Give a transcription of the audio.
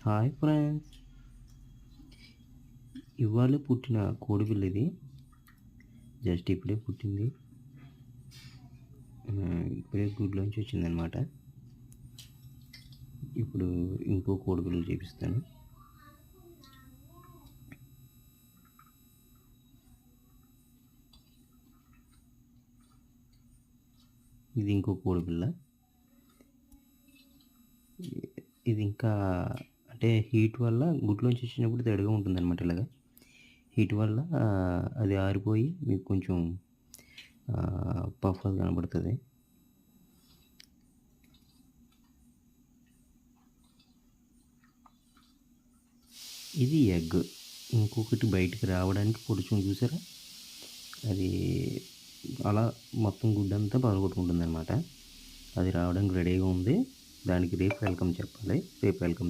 Hi friends, ఇవాళ పుట్టిన కోడిపిల్ల ఇది. జస్ట్ ఇప్పుడే పుట్టింది. ఇప్పుడే గుడ్లోంచి వచ్చిందనమాట. ఇప్పుడు ఇంకో కోడిపిల్లలు చూపిస్తాను. ఇది ఇంకో కోడిపిల్ల. ఇది ఇంకా అంటే హీట్ వల్ల గుడ్లోంచి వచ్చినప్పుడు తడిగా ఉంటుందన్నమాట. ఇలాగా హీట్ వల్ల అది ఆరిపోయి మీకు కొంచెం పఫ్ అది కనబడుతుంది. ఇది ఎగ్. ఇంకొకటి బయటికి రావడానికి పొడుచుని చూసారా, అది అలా మొత్తం గుడ్డంతా పగలగొట్టుకుంటుంది అనమాట. అది రావడానికి రెడీగా ఉంది. దానికి రేపు వెల్కమ్ చెప్పాలి. రేపు వెల్కమ్